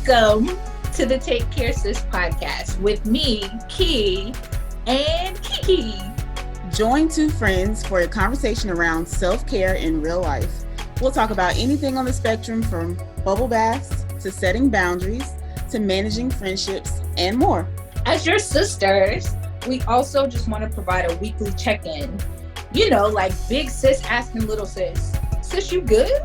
Welcome to the Take Care Sis podcast with me, Ki and Kiki. Join two friends for a conversation around self-care in real life. We'll talk about anything on the spectrum from bubble baths to setting boundaries to managing friendships and more. As your sisters, we also just want to provide a weekly check-in. You know, like big sis asking little sis, sis, you good?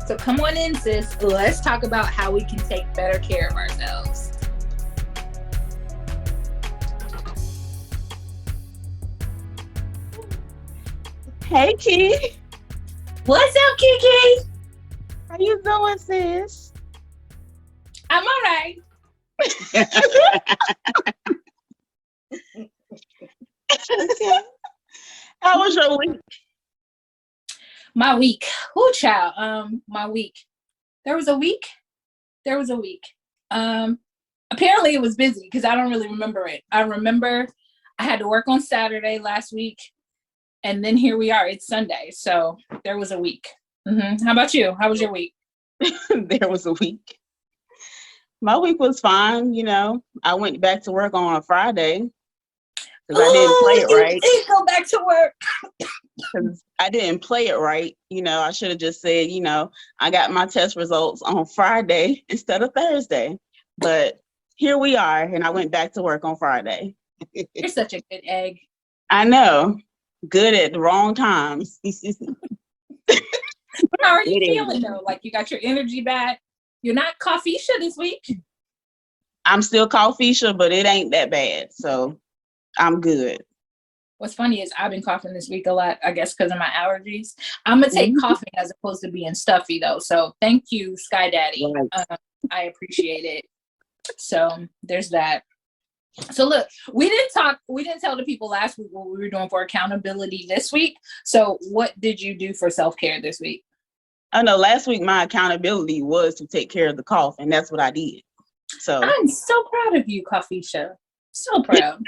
So come on in, sis. Let's talk about how we can take better care of ourselves. Hey, Ki. What's up, Kiki? How you doing, sis? I'm all right. Okay. How was your week? My week. Ooh, child. My week. There was a week. Apparently it was busy because I don't really remember it. I remember I had to work on Saturday last week, and then here we are. It's Sunday, so there was a week. How about you? How was your week? There was a week. My week was fine. You know, I went back to work on a Friday because I didn't play it right. You did go back to work. Because I didn't play it right. You know, I should have just said, you know, I got my test results on Friday instead of Thursday. But here we are, and I went back to work on Friday. You're such a good egg. I know. Good at the wrong times. How are you feeling, though? Like, you got your energy back? You're not coffeesha this week? I'm still coffeesha, but it ain't that bad. So I'm good. What's funny is I've been coughing this week a lot, I guess, because of my allergies. I'm going to take coughing as opposed to being stuffy, though. So thank you, Sky Daddy. Right. I appreciate it. So there's that. So look, we didn't tell the people last week what we were doing for accountability this week. So what did you do for self-care this week? I know last week my accountability was to take care of the cough, and that's what I did. So I'm so proud of you, Coffeesha. So proud.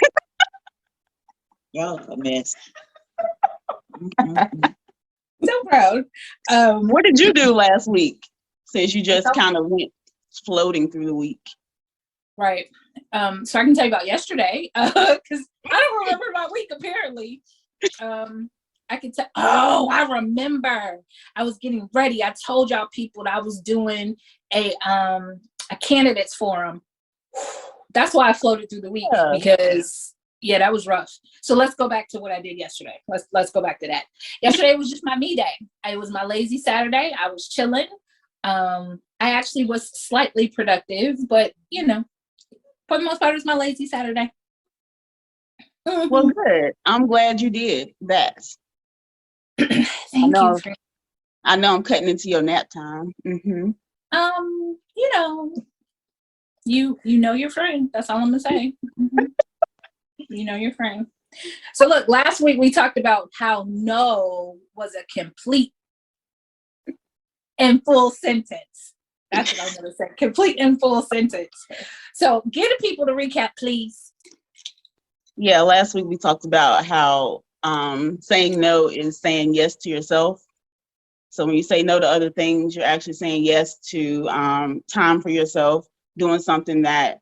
Y'all a mess. So proud. What did you do last week? Since you just kind of went floating through the week. Right. So I can tell you about yesterday because I don't remember my week apparently. I can tell. Oh, I remember. I was getting ready. I told y'all people that I was doing a candidates forum. That's why I floated through the week because that was rough. So let's go back to what I did yesterday. Let's go back to that. Yesterday was just my me day. It was my lazy Saturday. I was chilling. I actually was slightly productive, but you know, for the most part, it was my lazy Saturday. Well, good. I'm glad you did that. Thank you. I know I'm cutting into your nap time. You know, you know your friend. That's all I'm gonna say. You know your friend. So look, last week we talked about how no was a complete and full sentence. That's what I'm gonna say. Complete and full sentence. So get the people to recap, please. Yeah, last week we talked about how saying no is saying yes to yourself. So when you say no to other things, you're actually saying yes to time for yourself, doing something that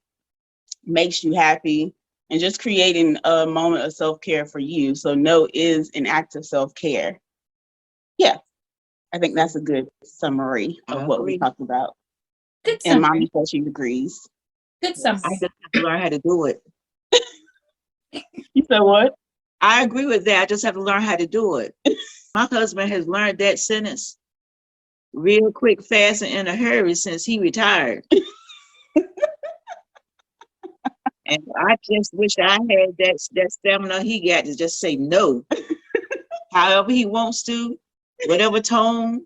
makes you happy, and just creating a moment of self-care for you. So no is an act of self-care. Yeah, I think that's a good summary of what we talked about. Good and summary. Mommy says she agrees. Good summary. I just have to learn how to do it. You said what? I agree with that. I just have to learn how to do it. My husband has learned that sentence real quick, fast, and in a hurry since he retired. And I just wish I had that stamina he got to just say no. However he wants to, whatever tone.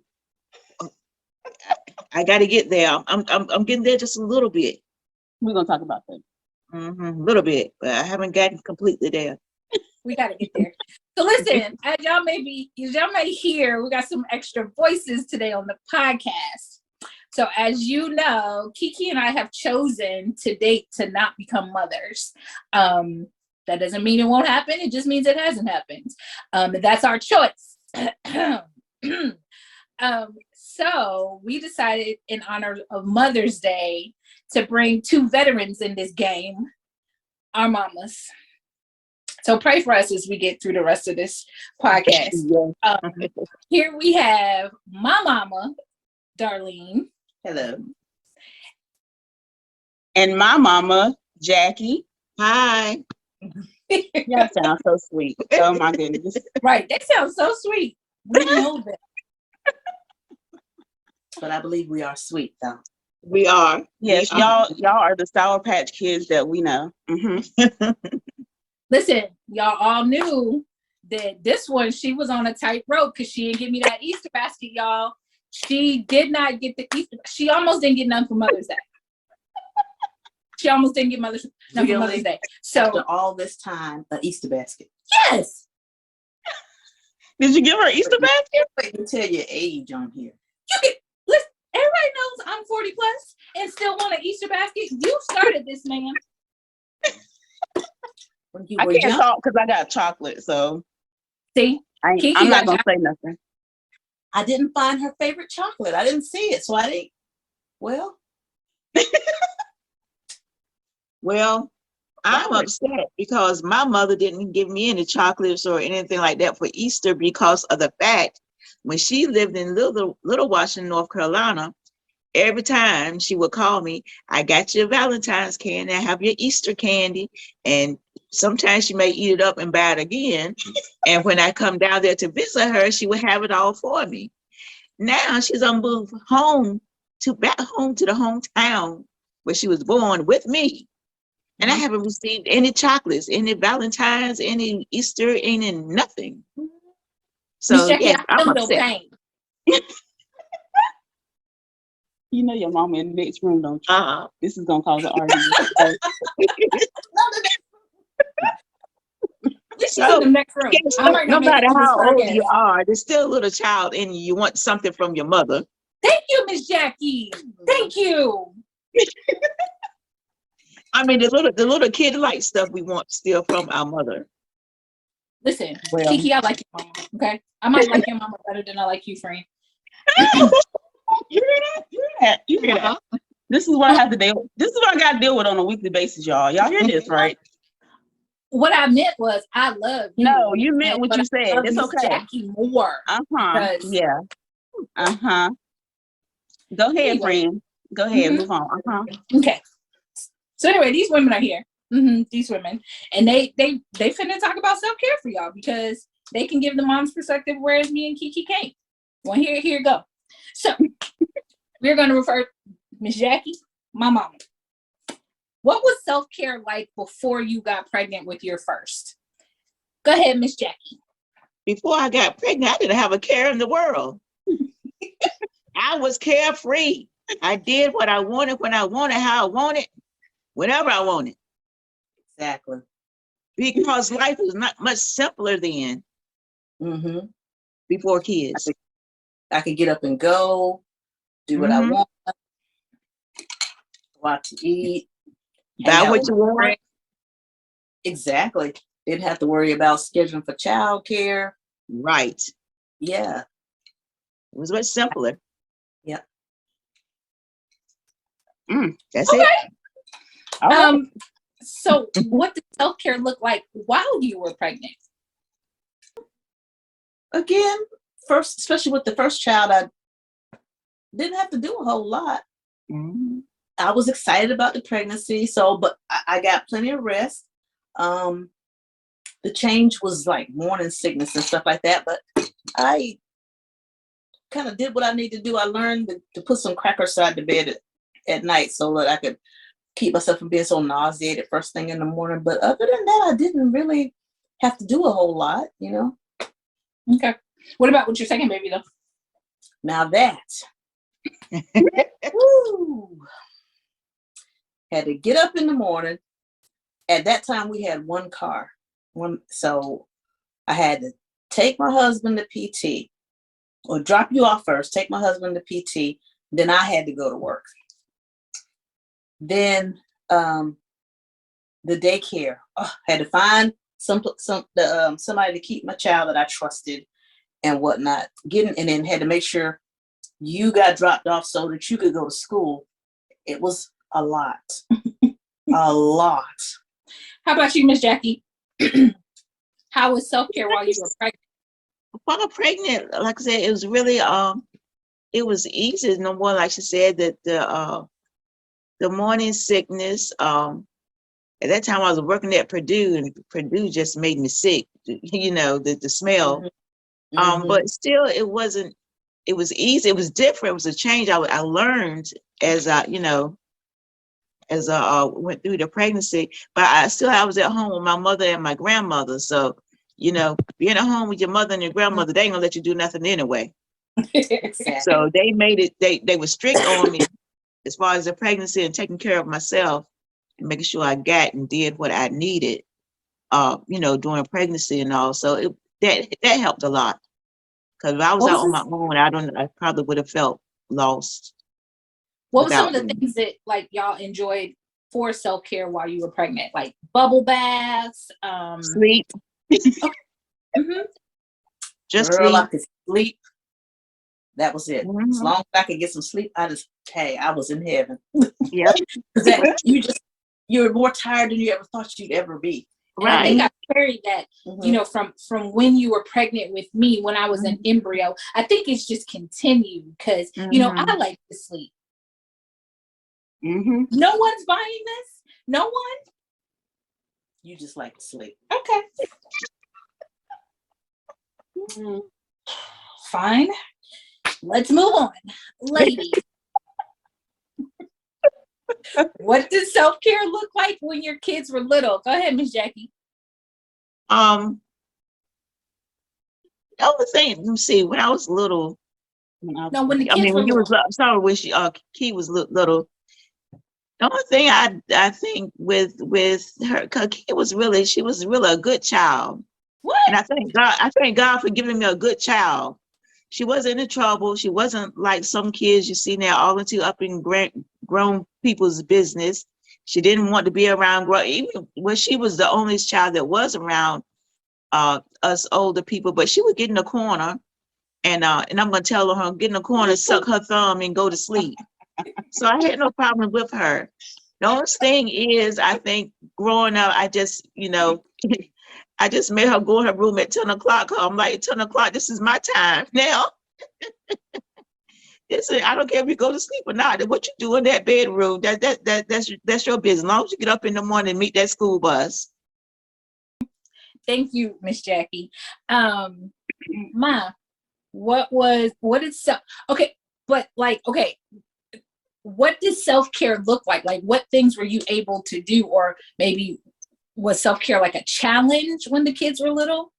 I got to get there. I'm getting there just a little bit. We're gonna talk about that. A little bit, but I haven't gotten completely there. We got to get there. So listen, as y'all may hear, we got some extra voices today on the podcast. So as you know, Kiki and I have chosen to date to not become mothers. That doesn't mean it won't happen. It just means it hasn't happened. That's our choice. So we decided in honor of Mother's Day to bring 2 veterans in this game, our mamas. So pray for us as we get through the rest of this podcast. Here we have my mama, Darlene. Hello. And my mama, Jackie. Hi. Y'all sound so sweet. Oh my goodness. Right, they sound so sweet. We know that. But I believe we are sweet, though. We are. Yes, y'all are the Sour Patch Kids that we know. Listen, y'all all knew that this one, she was on a tight rope because she didn't give me that Easter basket, y'all. She did not get the Easter. She almost didn't get none for Mother's Day. She almost didn't get none for Mother's Day. So after all this time, an Easter basket. Yes. Did you give her an Easter basket? Wait to tell your age on here. You get, listen, everybody knows I'm 40 plus and still want an Easter basket. You started this, man. When you I were can't young, talk because I got chocolate, so See, Kiki I'm not got gonna say nothing. I didn't find her favorite chocolate. I didn't see it, so I didn't. Well, Well, I'm upset because my mother didn't give me any chocolates or anything like that for Easter because of the fact when she lived in Little Washington, North Carolina, every time she would call me, I got your Valentine's candy, I have your Easter candy, and sometimes she may eat it up and buy it again. And when I come down there to visit her, she would have it all for me. Now she's on move back home to the hometown where she was born with me. And I haven't received any chocolates, any Valentine's, any Easter, any nothing. So Jackie, yeah, I I'm feel no upset. pain. You know your mama in the next room, don't you? Uh-huh. This is gonna cause an argument. She's in the next room. I might No not make it matter to this how old podcast. you are, there's still a little child in you. You want something from your mother. Thank you, Miss Jackie. Thank you. I mean, the little kid-like stuff we want still from our mother. Listen, Well. Kiki, I like your mama. Okay, I might like your mama better than I like you, friend. You hear that? This is what I have to deal. This is what I got to deal with on a weekly basis, y'all. Y'all hear this, right? What I meant was I love you. No, you meant what you said. Love It's Miss okay. Jackie more. because- Yeah. Go ahead, Anyway. friend. Go ahead. Mhm. Move on. Okay. So anyway, these women are here. These women, and they finna talk about self-care for y'all because they can give the mom's perspective, whereas me and Kiki can't. Well, here go. So we're gonna refer Miss Jackie, my mama. What was self-care like before you got pregnant with your first? Go ahead, Miss Jackie. Before I got pregnant, I didn't have a care in the world. I was carefree. I did what I wanted, when I wanted, how I wanted, whenever I wanted. exactly. Because life was not much simpler then, Mm-hmm. before kids. I could get up and go, do what I want, go out to eat, Buy hang out what with you my want. friends. Exactly. Didn't have to worry about scheduling for childcare. Right. Yeah. It was much simpler. Yeah. That's it. All right. So what did self-care look like while you were pregnant? Again, first, especially with the first child, I didn't have to do a whole lot. I was excited about the pregnancy, but I got plenty of rest. The change was like morning sickness and stuff like that, but I kind of did what I need to do. I learned to put some crackers side to bed at night so that I could keep myself from being so nauseated first thing in the morning. But other than that, I didn't really have to do a whole lot, Okay. What about with your second baby though? Now that, woo, had to get up in the morning. At that time, we had one car. So I had to take my husband to PT or drop you off first, take my husband to PT. Then I had to go to work. Then the daycare, had to find somebody to keep my child that I trusted and whatnot. And then had to make sure you got dropped off so that you could go to school. It was a lot. A lot. How about you, Miss Jackie? How was self-care while you were pregnant? While pregnant, like I said, it was really it was easy. No more, like she said, that the morning sickness. At that time, I was working at Purdue, and Purdue just made me sick. You know, the smell. But still, it wasn't. It was easy. It was different. It was a change. I learned as I, you know, as I went through the pregnancy. But I was at home with my mother and my grandmother. So, you know, being at home with your mother and your grandmother, they ain't gonna let you do nothing anyway. Exactly. So they made it. They were strict on me as far as the pregnancy and taking care of myself and making sure I got and did what I needed. You know, during pregnancy and all. So that helped a lot. Because if I was What out on was my own, I probably would have felt lost. What were some of without the them. things that like y'all enjoyed for self-care while you were pregnant? Like bubble baths, Sleep, mhm. just Girl, I sleep. could sleep. That was it. As Mhm. long as I could get some sleep, I was in heaven. Yep. Because that you were more tired than you ever thought you'd ever be. And I Right. think I carried that, you know, from when you were pregnant with me when I was an Mhm. embryo. I think it's just continued because, you know, I Mhm. like to sleep. Mm-hmm. No one's buying this? No one? You just like to sleep. Okay. Mm-hmm. Fine. Let's move on. Ladies, what did self-care look like when your kids were little? Go ahead, Miss Jackie. The other thing, let me see, when I was little, No, when the I kids mean, were when you was, little. sorry, when Key was little, the only thing I think with her, 'cause she was really a good child. What? And I thank God for giving me a good child. She wasn't in trouble. She wasn't like some kids you see now, all into up in grown people's business. She didn't want to be around even when she was the only child that was around us older people, but she would get in the corner and I'm gonna tell her, get in the corner, suck her thumb and go to sleep. So I had no problem with her. The only thing is, I think growing up, I just, you know, I just made her go in her room at 10 o'clock. I'm like, 10 o'clock, this is my time now. I don't care if you go to sleep or not. What you do in that bedroom, that's your business. As long as you get up in the morning and meet that school bus. Thank you, Miss Jackie. Ma, what is okay, but like, okay, what does self-care look like? Like, what things were you able to do? Or maybe was self-care like a challenge when the kids were little?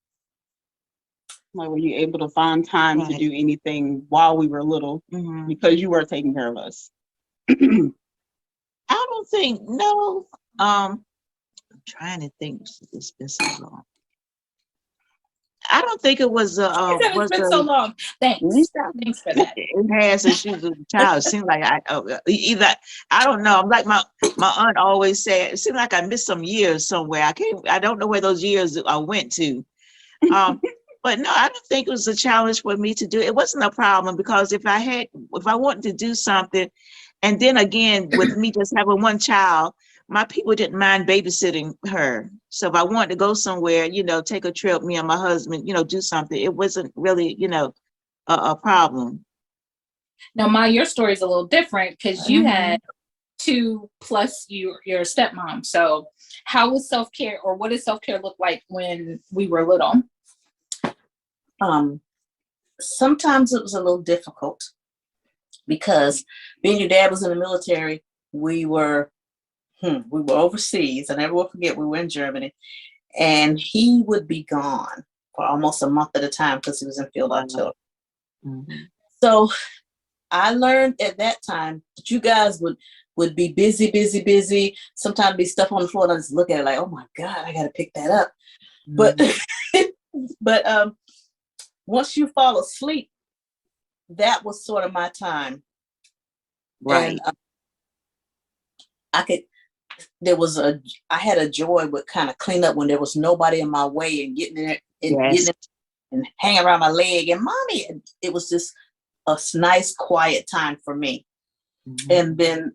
Like, were you able to find time to Right. do anything while we were little Mhm. because you were taking care of us? I don't think, no. I'm trying to think. It's been so long. I don't think it was It's been so long. Thanks. Thanks for that. it has since she was a child. It seemed like either I don't know. I'm like my aunt always said. It seemed like I missed some years somewhere. I don't know where those years I went to. But no, I don't think it was a challenge for me to do. It wasn't a problem because if I wanted to do something, and then again with me just having one child, my people didn't mind babysitting her. So if I wanted to go somewhere, you know, take a trip, me and my husband, you know, do something, it wasn't really, you know, a problem. Now, Ma, your story is a little different because you had 2 plus your stepmom. So how was self-care, or what did self-care look like when we were little? Sometimes it was a little difficult because being your dad was in the military, we were overseas. I never will forget, we were in Germany, and he would be gone for almost a month at a time because he was in field artillery. Mhm. So I learned at that time that you guys would be busy. Sometimes be stuff on the floor and I just look at it like, oh my God, I gotta pick that up. But but once you fall asleep, that was sort of my time. Right. And I had a joy with kind of clean up when there was nobody in my way and getting in there and Yes. getting in and hanging around my leg and mommy. It was just nice quiet time for me. And then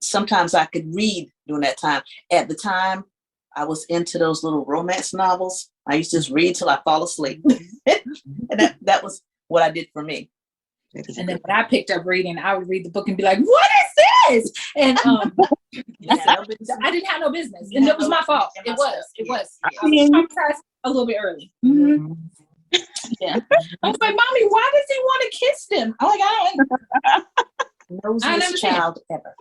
sometimes I could read during that time. At the time, I was into those little romance novels. I used to just read till I fall asleep. And that was what I did for me. And then when I picked up reading, I would read the book and be like, what is this? And I didn't have no business. And it was my fault. It was. I was traumatized a little bit early. Mm-hmm. Yeah. I was like, Mommy, why does he want to kiss them? I'm like, I don't. Nosiest child ever.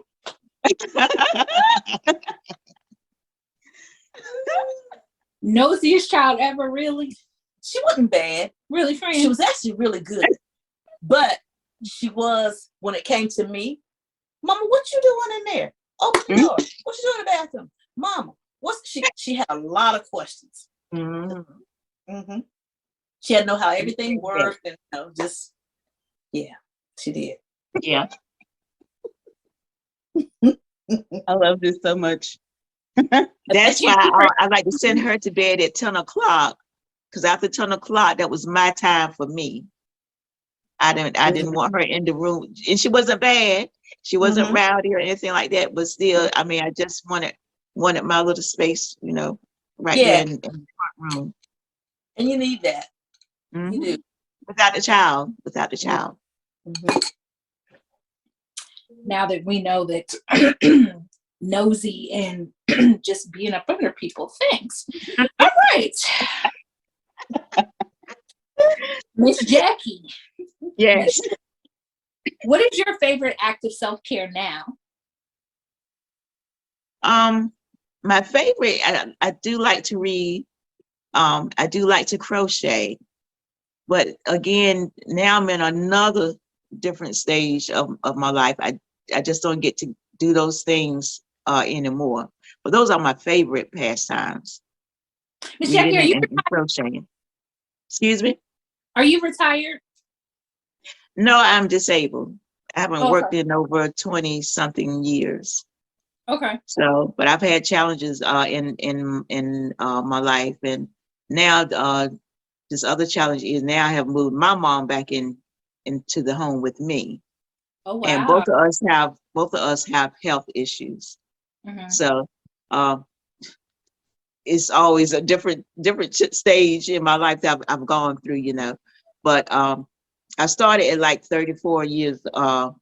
Nosiest child ever, really? She wasn't bad. Really, friend? She was actually really good. But she was, when it came to me, Mama, what you doing in there? Open the door. What you doing in the bathroom? Mama, she had a lot of questions. Mm-hmm. She had to know how everything worked and she did. Yeah. I love this so much. That's why I like to send her to bed at 10 o'clock, because after 10 o'clock, that was my time for me. I didn't want her in the room, and she wasn't bad. She wasn't rowdy or anything like that, but still, I mean, I just wanted my little space, right there in the front room. And you need that. You do. Without the child. Mm-hmm. Now that we know that nosy and just being up under people, thanks. All right. Miss Jackie. Yes. What is your favorite act of self-care now? My favorite, I do like to read. I do like to crochet. But again, now I'm in another different stage of my life. I just don't get to do those things anymore. But those are my favorite pastimes. Miss Jackie, are you crocheting? Excuse me? Are you retired? No, I'm disabled. I haven't worked in over 20 something years. Okay. So, but I've had challenges in my life, and now this other challenge is now I have moved my mom back into the home with me. Oh wow. And both of us have health issues. So it's always a different stage in my life that I've gone through, But I started at like 34 years old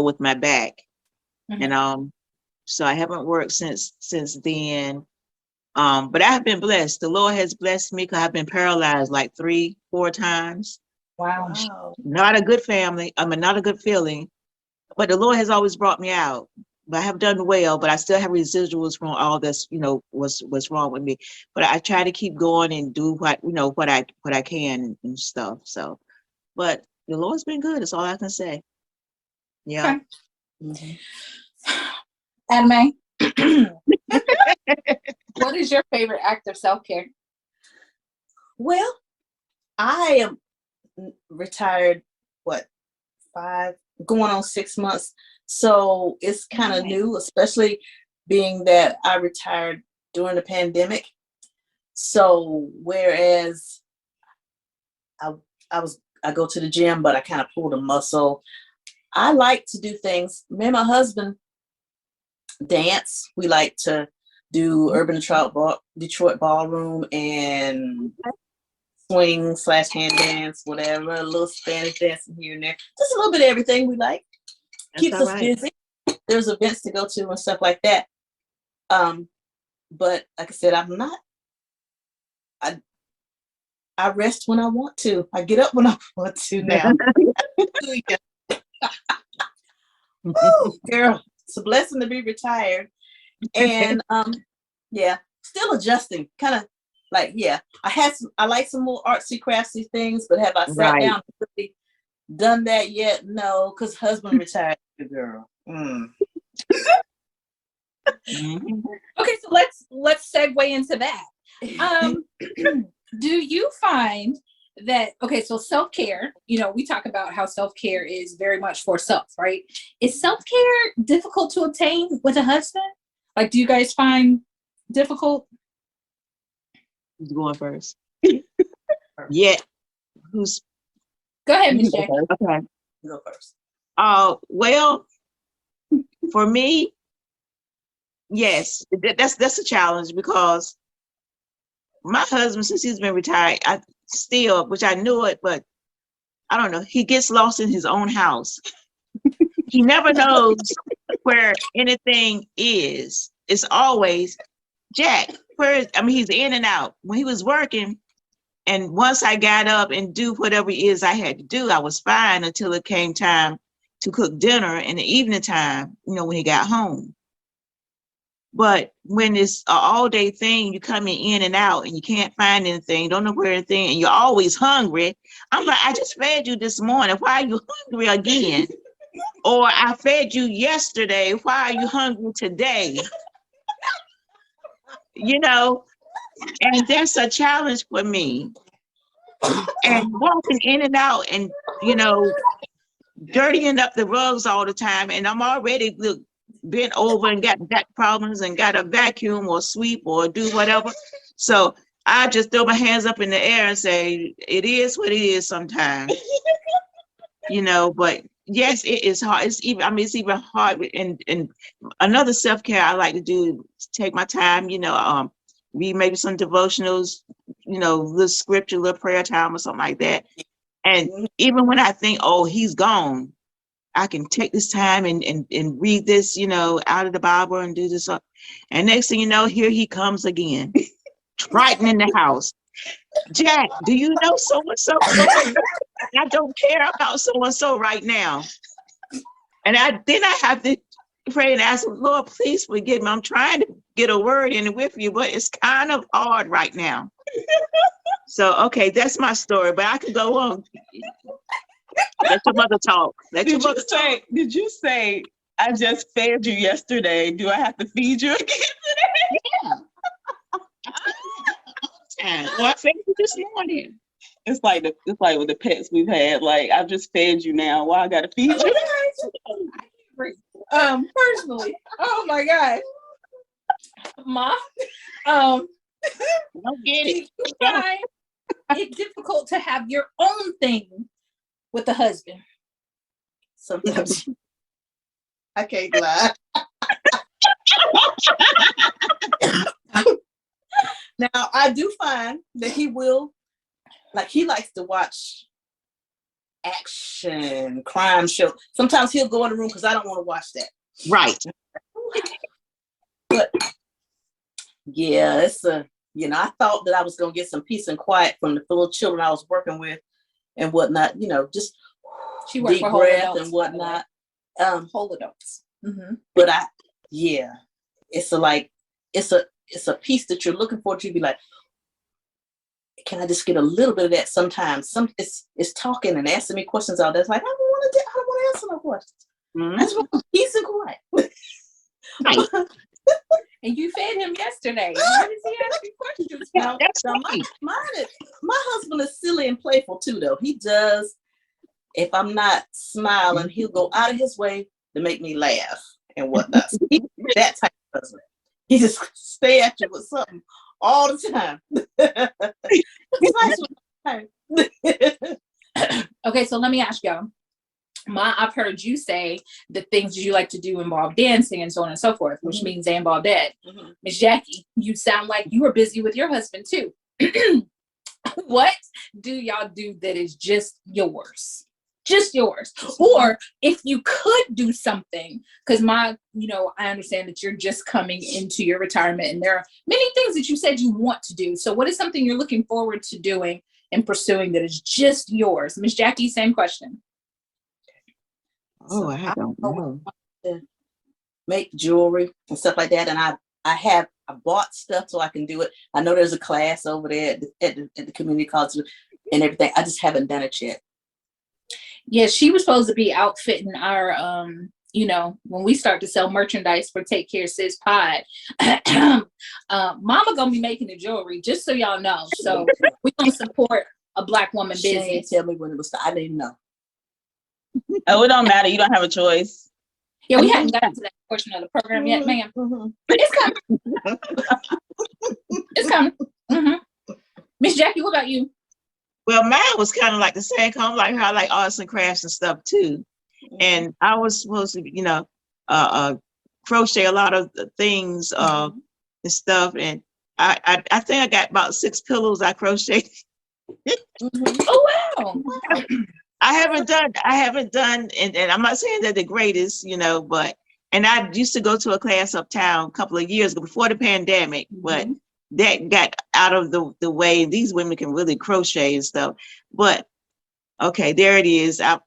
with my back. And so I haven't worked since then. But I have been blessed. The Lord has blessed me because I've been paralyzed like 3-4 times. Wow. Not a good family. Not a good feeling. But the Lord has always brought me out. But I have done well, but I still have residuals from all this, what's wrong with me. But I try to keep going and do what I can and stuff. So, but the Lord's been good. That's all I can say. Yeah. Okay. Anime. What is your favorite act of self-care? Well, I am retired, 5, going on 6 months. So it's kind of new, especially being that I retired during the pandemic. So whereas I go to the gym, but I kind of pulled a muscle. I like to do things. Me and my husband dance. We like to do Urban Detroit ballroom and swing / hand dance, whatever, a little Spanish dancing here and there. Just a little bit of everything we like. Keeps us busy. There's events to go to and stuff like that. But like I said, I rest when I want to. I get up when I want to now. Woo, girl, it's a blessing to be retired. And still adjusting. Kind of like, I like some more artsy craftsy things, but have I sat down and really done that yet? No, because husband retired, girl. Okay, so let's segue into that. Do you find that, so self-care, we talk about how self-care is very much for self, right? Is self-care difficult to obtain with a husband? Like, do you guys find difficult? Who's going first? Yeah. Who's Go ahead, You Miss can go Jackie. first. Okay. You go first. Well, for me, yes, that's a challenge because my husband, since he's been retired, I still, which I knew it, but I don't know, he gets lost in his own house. He never knows where anything is. It's always, Jack, where is, I mean, he's in and out. When he was working, and once I got up and do whatever it is I had to do, I was fine until it came time to cook dinner in the evening time, when he got home. But when it's an all-day thing, you coming in and out and you can't find anything, don't know where anything, and you're always hungry. I'm like, I just fed you this morning. Why are you hungry again? Or I fed you yesterday. Why are you hungry today? And that's a challenge for me. And walking in and out and, dirtying up the rugs all the time. And I'm already bent over and got back problems and got to vacuum or sweep or do whatever. So I just throw my hands up in the air and say, it is what it is sometimes. But yes, it is hard. It's even hard. And another self-care I like to do is take my time, read maybe some devotionals, little scripture, little prayer time or something like that. And even when I think, oh, he's gone, I can take this time and read this, out of the Bible and do this. And next thing you know, here he comes again, trotting in the house. Jack, do you know so-and-so? I don't care about so-and-so right now. And then I have to pray and ask, Lord, please forgive me. I'm trying to get a word in with you, but it's kind of hard right now. So, okay, that's my story, but I could go on. Let your mother talk. Did you say, I just fed you yesterday? Do I have to feed you again today? Yeah. Well, I fed you this morning. It's like with the pets we've had. Like, I've just fed you now. Why I gotta feed you? Personally, oh my gosh, Mom, Don't get do it. you find it difficult to have your own thing with the husband? Sometimes I can't lie. Now I do find that he likes to watch action crime show. Sometimes he'll go in the room because I don't want to watch that. Right. But yeah, it's I thought that I was gonna get some peace and quiet from the little children I was working with and whatnot. Just She worked deep for whole breath adults, and whatnot. Whole adults. Mm-hmm. But it's a piece that you're looking for to be like, can I just get a little bit of that sometimes? It's talking and asking me questions all day. It's like, I don't want to answer no questions. Mm-hmm. I just want peace and quiet. Right. And you fed him yesterday. Why does he ask you questions? Now, That's now right. my husband is silly and playful too, though. He does, if I'm not smiling, he'll go out of his way to make me laugh and whatnot. So he's that type of husband. He just stay at you with something all the time. It's nice. Okay, so let me ask y'all. I've heard you say the things you like to do involve dancing and so on and so forth, which means they involve that. Miss Jackie, you sound like you were busy with your husband too. What do y'all do that is just yours? Just yours. Or if you could do something, because I understand that you're just coming into your retirement and there are many things that you said you want to do. So what is something you're looking forward to doing and pursuing that is just yours? Miss Jackie, same question. Oh, I don't know. To make jewelry and stuff like that, and I bought stuff so I can do it. I know there's a class over there at the community college and everything. I just haven't done it yet. Yeah, she was supposed to be outfitting our when we start to sell merchandise for Take Care Sis Pod. Mama gonna be making the jewelry, just so y'all know. So we're gonna support a Black woman business. Tell me when it was. I didn't know. Oh, it don't matter. You don't have a choice. Yeah, we haven't gotten to that portion of the program yet, ma'am. It's coming. It's coming. Miss Jackie, what about you? Well, mine was kind of like the same. Kind of like her. I like arts and crafts and stuff too. And I was supposed to, crochet a lot of the things and stuff. And I think I got about 6 pillows I crocheted. Oh wow. I haven't done, and I'm not saying they're the greatest, but, and I used to go to a class uptown a couple of years ago before the pandemic, but that got out of the way. These women can really crochet and stuff. But okay, there it is. I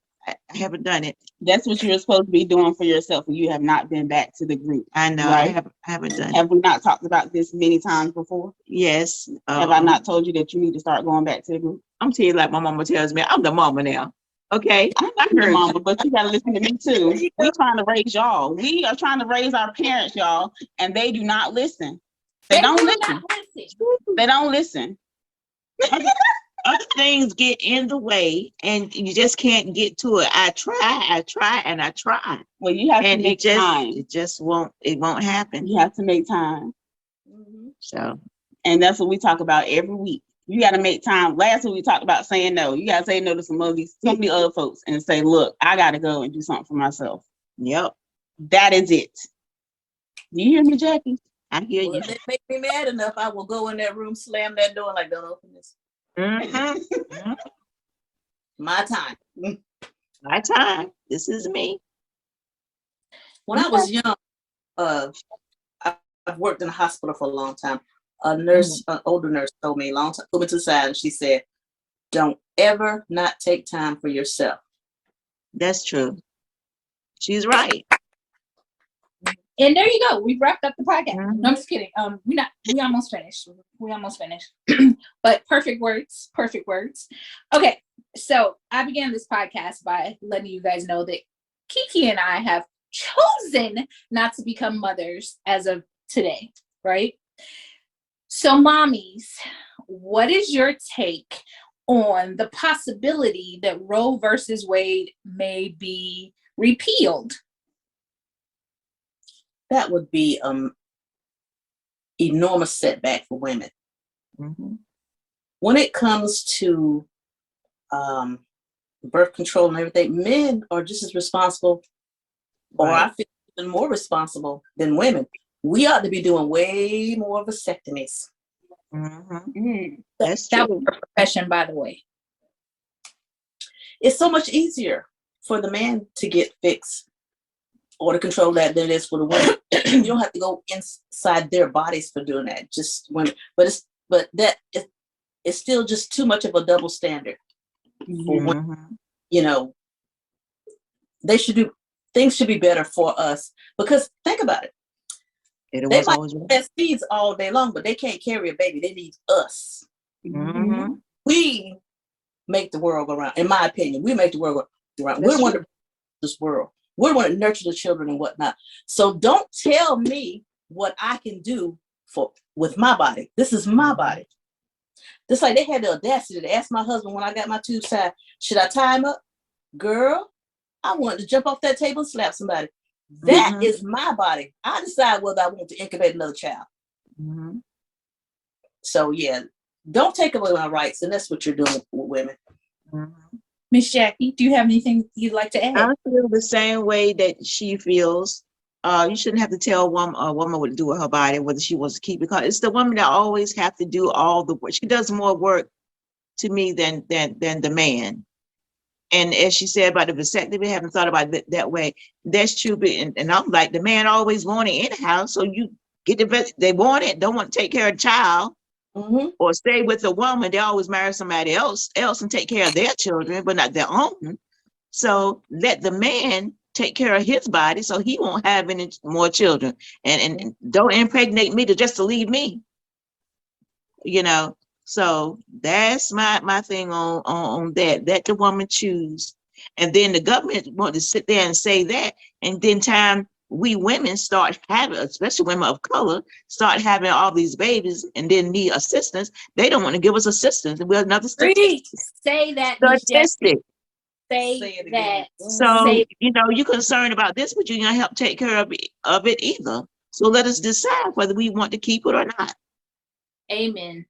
haven't done it. That's what you're supposed to be doing for yourself, and you have not been back to the group. I know, right? I haven't done it. Have we not talked about this many times before? Yes. Have I not told you that you need to start going back to the group? I'm telling you, like my mama tells me, I'm the mama now. Okay. I know your mama, but you gotta listen to me too. We trying to raise y'all. We are trying to raise our parents, y'all, and they do not listen. They don't will listen. not listen. They don't listen. Other things get in the way and you just can't get to it. I try, and I try. Well, you have And to make time. it won't happen. You have to make time. So, And that's what we talk about every week. You got to make time. Last week we talked about saying no. You got to say no to some of these, so many other folks and say, look, I got to go and do something for myself. yep. That is it. Do you hear me, Jackie? I hear Well, you. if they make me mad enough, I will go in that room, slam that door, like, don't open this. Mhm. My time. My time. This is me. When I was young, I've worked in a hospital for a long time. A nurse, an older nurse told me a long time, put me to the side, and she said, don't ever not take time for yourself. That's true. She's right. And there you go. We've wrapped up the podcast. Mhm. No, I'm just kidding. We almost finished. But perfect words. Okay. So I began this podcast by letting you guys know that Kiki and I have chosen not to become mothers as of today, right? So mommies, what is your take on the possibility that Roe versus Wade may be repealed? That would be enormous setback for women. Mhm. When it comes to birth control and everything, men are just as responsible, or Right. I feel even more responsible than women. We ought to be doing way more vasectomies. Mhm. That's That true. was her profession, by the way. It's so much easier for the man to get fixed or to control that than it is for the women. You don't have to go inside their bodies for doing that. Just women, but it's still just too much of a double standard. For women. Mhm. Things should be better for us, because think about it. It They was might always right. have seeds all day long, but they can't carry a baby. They need us. Mhm. We make the world go round. In my opinion, we make the world go round. That's We're the one true. to this world. We're the one to nurture the children and whatnot. So don't tell me what I can do with my body. This is my body. Just like they had the audacity to ask my husband when I got my tubes tied, should I tie him up? Girl, I wanted to jump off that table and slap somebody. That Mhm. is my body. I decide whether I want to incubate another child. Mhm. So yeah, don't take away my rights, and that's what you're doing with women. Mhm. Miss Jackie, do you have anything you'd like to add? I feel the same way that she feels. You shouldn't have to tell a woman what to do with her body, whether she wants to keep it. Because it's the woman that always have to do all the work. She does more work to me than the man. And as she said about the vasectomy, I haven't thought about it that way. That's true. And I'm like, the man always wanted in the house. So you get they want it, don't want to take care of the child or stay with the woman. They always marry somebody else and take care of their children, but not their own. So let the man take care of his body so he won't have any more children. And don't impregnate me to leave me. So that's my thing on that. Let the woman choose. And then the government want to sit there and say that, and then time we women start having, especially women of color, start having all these babies and then need assistance. They don't want to give us assistance. And we're another statistic. Say that, Miss Jackie. Statistic. Say it that. again. So, you're concerned about this, but you're going to help take care of it either. So let us decide whether we want to keep it or not. Amen.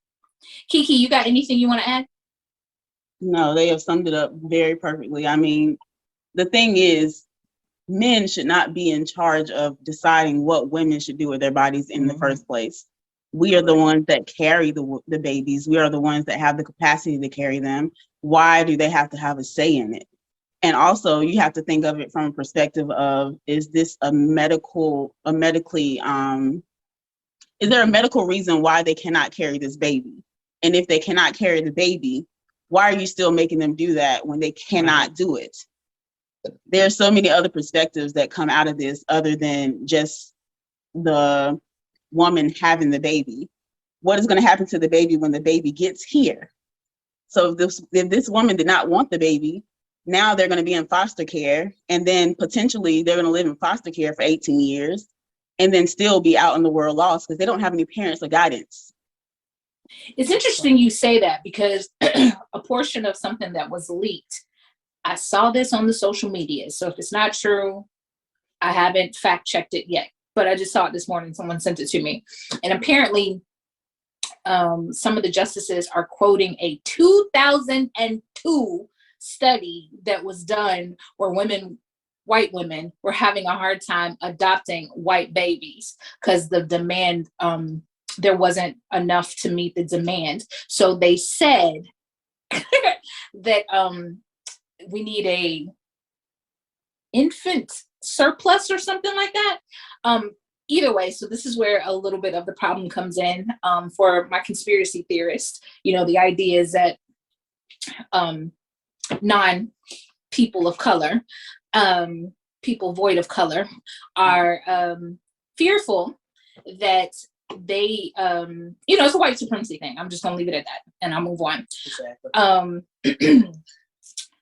Kiki, you got anything you want to add? No, they have summed it up very perfectly. I mean, the thing is, men should not be in charge of deciding what women should do with their bodies in the first place. We are the ones that carry the babies. We are the ones that have the capacity to carry them. Why do they have to have a say in it? And also, you have to think of it from a perspective of, is this is there a medical reason why they cannot carry this baby? And if they cannot carry the baby, why are you still making them do that when they cannot do it? There are so many other perspectives that come out of this other than just the woman having the baby. What is going to happen to the baby when the baby gets here? So if this woman did not want the baby, now they're going to be in foster care, and then potentially they're going to live in foster care for 18 years and then still be out in the world lost because they don't have any parents or guidance. It's interesting you say that, because a portion of something that was leaked, I saw this on the social media. So if it's not true, I haven't fact checked it yet, but I just saw it this morning. Someone sent it to me. And apparently some of the justices are quoting a 2002 study that was done where white women were having a hard time adopting white babies because the demand, there wasn't enough to meet the demand. So they said that we need a infant surplus or something like that. Either way, so this is where a little bit of the problem comes in for my conspiracy theorists. You know, the idea is that non-people of color, people void of color, are fearful that they, it's a white supremacy thing. I'm just gonna leave it at that and I'll move on. Exactly.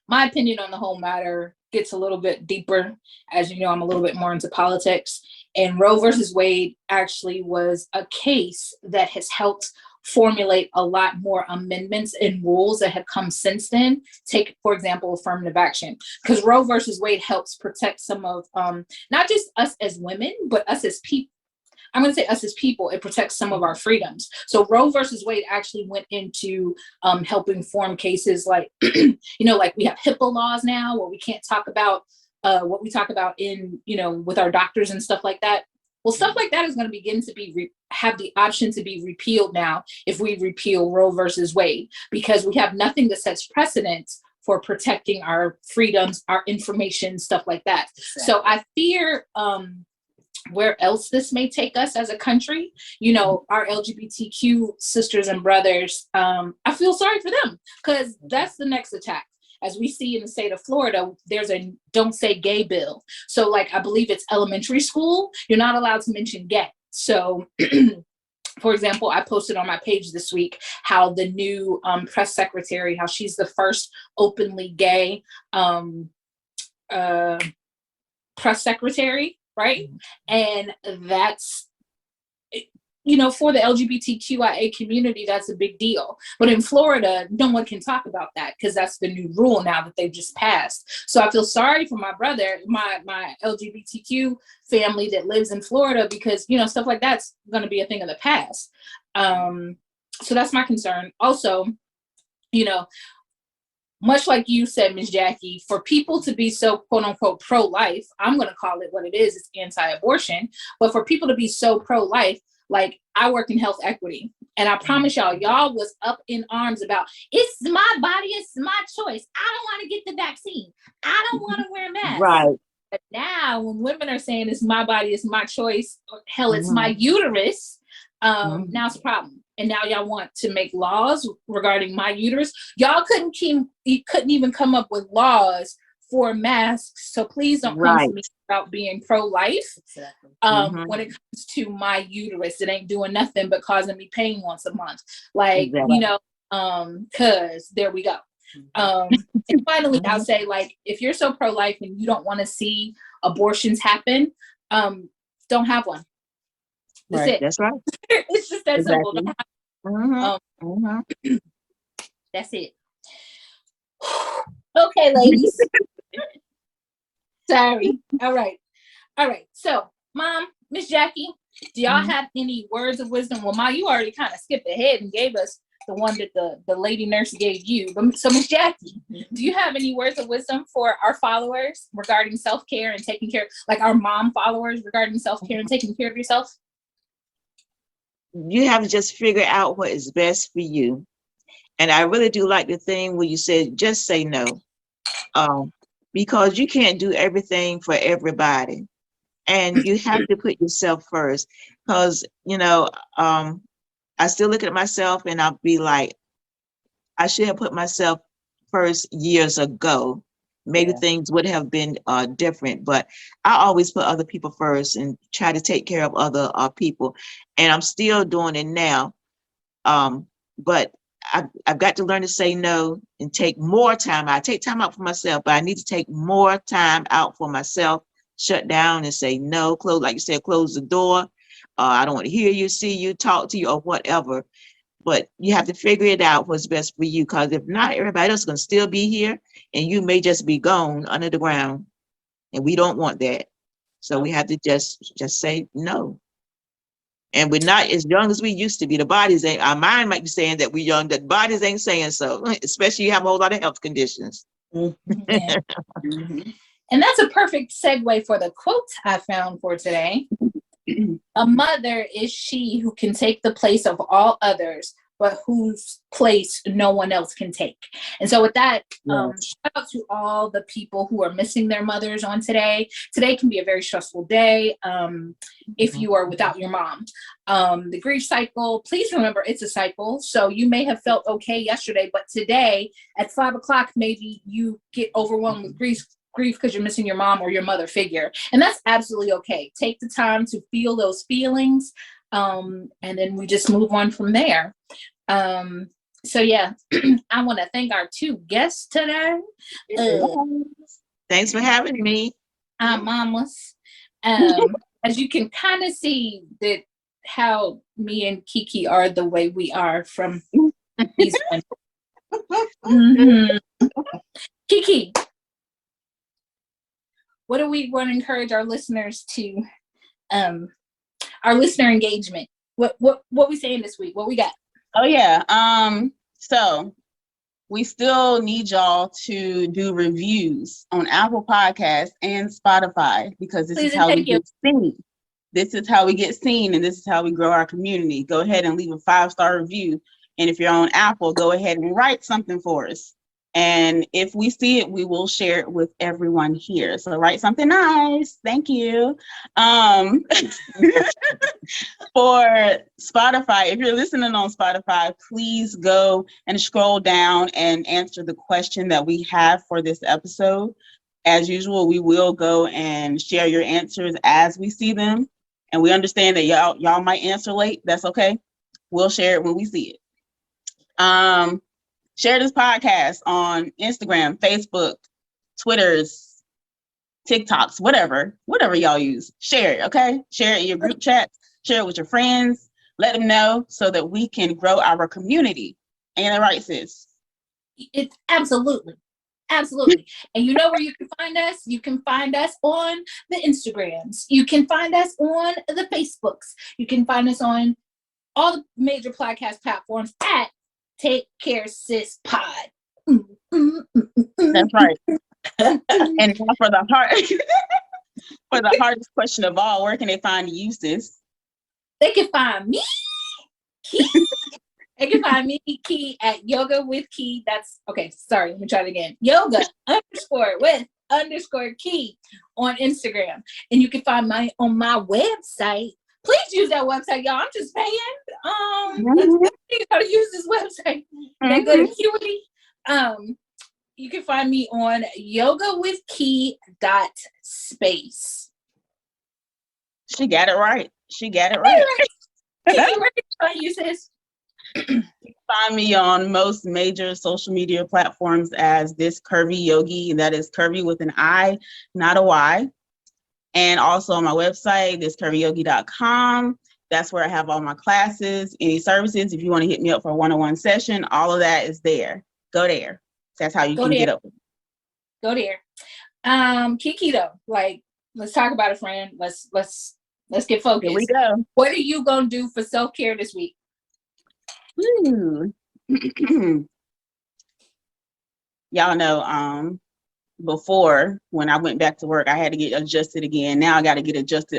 My opinion on the whole matter gets a little bit deeper. As you know, I'm a little bit more into politics. And Roe versus Wade actually was a case that has helped formulate a lot more amendments and rules that have come since then. Take, for example, affirmative action. Because Roe versus Wade helps protect some of, not just us as women, but us as people. I'm going to say us as people, it protects some of our freedoms. So Roe versus Wade actually went into helping form cases like, like we have HIPAA laws now where we can't talk about what we talk about in, with our doctors and stuff like that. Well, stuff like that is going to begin to be have the option to be repealed now if we repeal Roe versus Wade, because we have nothing that sets precedents for protecting our freedoms, our information, stuff like that. Exactly. So I fear where else this may take us as a country. Our LGBTQ sisters and brothers, I feel sorry for them because that's the next attack. As we see in the state of Florida, there's a don't say gay bill. So I believe it's elementary school, you're not allowed to mention gay. So for example, I posted on my page this week how the new press secretary, how she's the first openly gay press secretary, right? And that's, for the LGBTQIA community, that's a big deal. But in Florida, no one can talk about that because that's the new rule now that they've just passed. So I feel sorry for my brother, my LGBTQ family that lives in Florida, because, stuff like that's going to be a thing of the past. So that's my concern. Also, much like you said, Ms. Jackie, for people to be so quote unquote pro-life, I'm going to call it what it is, it's anti-abortion, but for people to be so pro-life, I work in health equity, and I promise y'all was up in arms about, it's my body, it's my choice. I don't want to get the vaccine. I don't want to wear a mask. Right. But now when women are saying it's my body, it's my choice, or hell, it's my uterus, now it's a problem. And now y'all want to make laws regarding my uterus. Y'all couldn't even come up with laws for masks. So please don't come to me about being pro-life. Exactly. When it comes to my uterus, it ain't doing nothing but causing me pain once a month. Cause there we go. And finally, I'll say, if you're so pro-life and you don't want to see abortions happen, don't have one. That's it. That's right. It's just that simple. That's it. Okay, ladies. Sorry. All right. So, Mom, Miss Jackie, do y'all have any words of wisdom? Well, Ma, you already kind of skipped ahead and gave us the one that the lady nurse gave you. But so Miss Jackie, do you have any words of wisdom for our followers regarding self-care and taking care, like our mom followers regarding self-care and taking care of yourself? You have to just figure out what is best for you. And I really do like the thing where you said, just say no. Because you can't do everything for everybody. And you have to put yourself first. Because, I still look at myself and I'll be like, I should have put myself first years ago. Maybe things would have been different, but I always put other people first and try to take care of other people. And I'm still doing it now. But I've got to learn to say no and take more time. I take time out for myself, but I need to take more time out for myself, shut down and say no, close, like you said, close the door. I don't want to hear you, see you, talk to you, or whatever. But you have to figure it out what's best for you, because if not, everybody else is going to still be here and you may just be gone under the ground. And we don't want that. So we have to just say no. And we're not as young as we used to be. The bodies ain't, our mind might be saying that we're young, that bodies ain't saying so, especially you have a whole lot of health conditions. Yeah. And that's a perfect segue for the quote I found for today. A mother is she who can take the place of all others, but whose place no one else can take. And so with that, shout out to all the people who are missing their mothers on today. Today can be a very stressful day if you are without your mom. The grief cycle, please remember it's a cycle. So you may have felt okay yesterday, but today at 5 o'clock, maybe you get overwhelmed with grief because you're missing your mom or your mother figure. And that's absolutely okay. Take the time to feel those feelings. And then we just move on from there. So yeah, I want to thank our two guests today. Thanks for having me. Mamas. As you can kind of see that how me and Kiki are the way we are from these women. Kiki, what do we want to encourage our listeners to, our listener engagement? What we saying this week? What we got? Oh yeah. So we still need y'all to do reviews on Apple Podcasts and Spotify, because this is how we get seen. This is how we get seen, and this is how we grow our community. Go ahead and leave a 5-star review. And if you're on Apple, go ahead and write something for us. And if we see it, we will share it with everyone here. So write something nice. Thank you. For Spotify, if you're listening on Spotify, please go and scroll down and answer the question that we have for this episode. As usual, we will go and share your answers as we see them. And we understand that y'all might answer late. That's okay. We'll share it when we see it. Share this podcast on Instagram, Facebook, Twitters, TikToks, whatever y'all use. Share it, okay? Share it in your group chats. Share it with your friends. Let them know so that we can grow our community. Ain't that right, sis? It's absolutely. And you know where you can find us? You can find us on the Instagrams. You can find us on the Facebooks. You can find us on all the major podcast platforms at Take Care Sis Pod. That's right. And now for the hardest question of all, where can they find you, sis? They can find me, Ki. They can find me, Ki, at Yoga with Ki. That's okay. Sorry, let me try it again. Yoga _with _Ki on Instagram, and you can find my on my website. Please use that website, y'all. I'm just paying. You gotta use this website. That good acuity. You can find me on yogawithki.space. She got it right. Where can I use this? You can find me on most major social media platforms as This Curvy Yogi, and that is curvy with an I, not a Y. And also on my website, thiscurvyyogi.com. That's where I have all my classes, any services. If you want to hit me up for a one-on-one session, all of that is there. Go there. That's how you can get up. Go there. Kiki though, like, let's talk about it, friend. Let's get focused. Here we go. What are you gonna do for self-care this week? y'all know, before when I went back to work, I had to get adjusted again. Now I got to get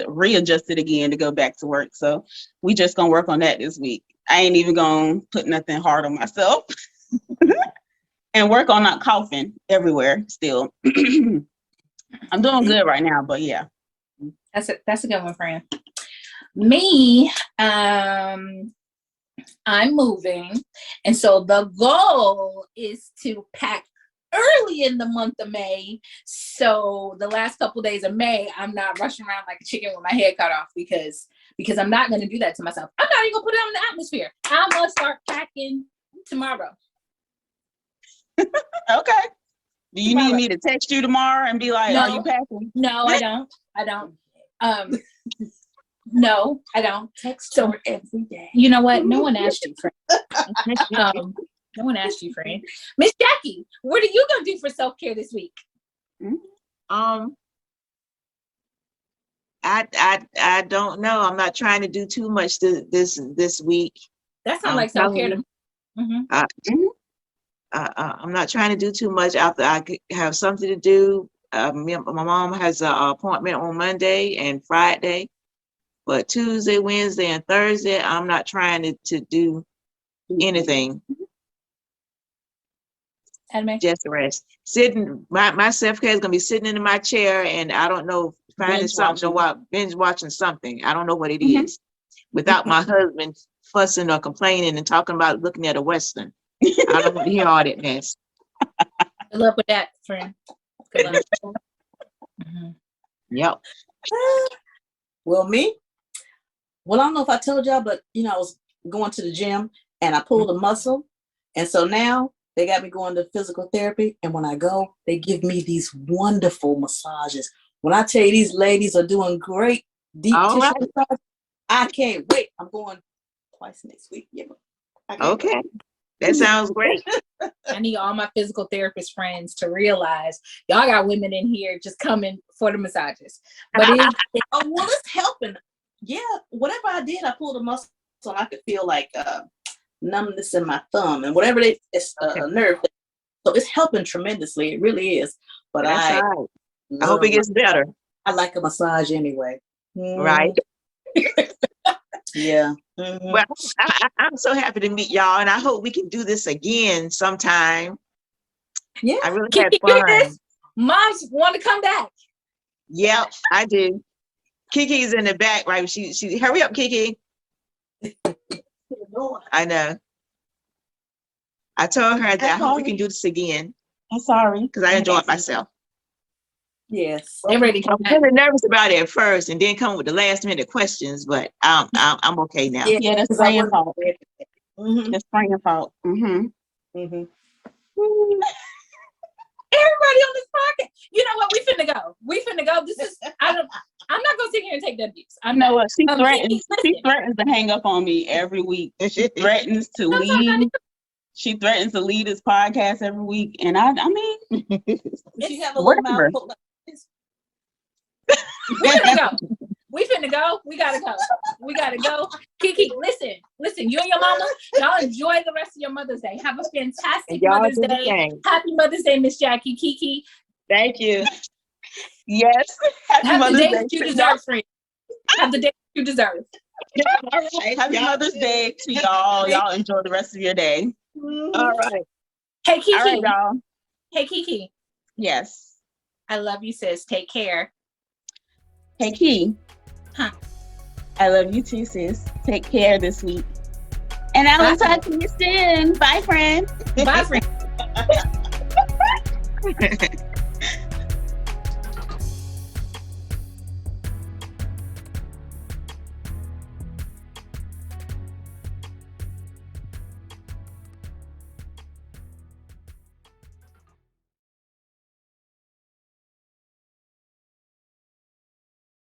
readjusted again to go back to work. So we just gonna work on that this week. I ain't even gonna put nothing hard on myself. And work on not coughing everywhere still. I'm doing good right now, but yeah. That's a good one, friend. Me, I'm moving, and so the goal is to pack early in the month of May. So the last couple days of May, I'm not rushing around like a chicken with my head cut off because I'm not going to do that to myself. I'm not even going to put it on the atmosphere. I'm going to start packing tomorrow. Okay. Do you need me to text you tomorrow and be like, No. are you packing? No, I don't. No, I don't. Text So her every day. you know what? No one asked you, friend. No one asked you, friend. Miss Jackie, what are you gonna do for self-care this week? I don't know. I'm not trying to do too much this week. That sounds like self-care to me. I'm not trying to do too much after I have something to do. My mom has an appointment on Monday and Friday, but Tuesday, Wednesday, and Thursday, I'm not trying to do anything. Just rest. Sitting, my self-care is gonna be sitting in my chair, and I don't know, finding something while binge watching something. I don't know what it is. Without my husband fussing or complaining and talking about looking at a Western. I don't want to hear all that mess. Good luck with that, friend. Good luck. Yep. Well, me? Well, I don't know if I told y'all, but I was going to the gym and I pulled a muscle. And so now they got me going to physical therapy. And when I go, they give me these wonderful massages. When I tell you these ladies are doing great deep tissue massage, I can't wait. I'm going twice next week. Yeah. Okay. That sounds great. I need all my physical therapist friends to realize y'all got women in here just coming for the massages. But it's helping. Yeah, whatever I did, I pulled a muscle so I could feel like numbness in my thumb and whatever it's a nerve. So it's helping tremendously. It really is. But I hope it gets better. I like a massage anyway. Right. Yeah. Well, I'm so happy to meet y'all, and I hope we can do this again sometime. Yeah, I really had fun. Moms want to come back. Yep, I do. Kiki's in the back, right? She hurry up, Kiki. I know. I told her that I hope we can do this again. I'm sorry. Because I enjoyed myself. Yes. They're ready to I come was back. really nervous about it at first and then come with the last minute questions, but I'm okay now. Yeah, that's Brian's fault. That's Brian's fault. Everybody on this podcast. You know what? We finna go. This is I'm not gonna sit here and take W's. I know what she threatens. She threatens to hang up on me every week. She threatens to leave. She threatens to lead this podcast every week, and I mean, she have a little mouth full like this. We finna go. We gotta go. Kiki, listen. You and your mama, y'all enjoy the rest of your Mother's Day. Have a fantastic Mother's Day. Happy Mother's Day, Miss Jackie. Kiki. Thank you. Yes. Happy Mother's Day. That you deserve, friend. Have the day you deserve. All right. Happy Mother's Day to y'all. Y'all enjoy the rest of your day. All right. Hey, Kiki. All right, y'all. Hey, Kiki. Yes. I love you, sis. Take care. Hey, Ki. Huh? I love you too, sis. Take care this week. And I will talk to you soon. Bye, friend. Bye, friend.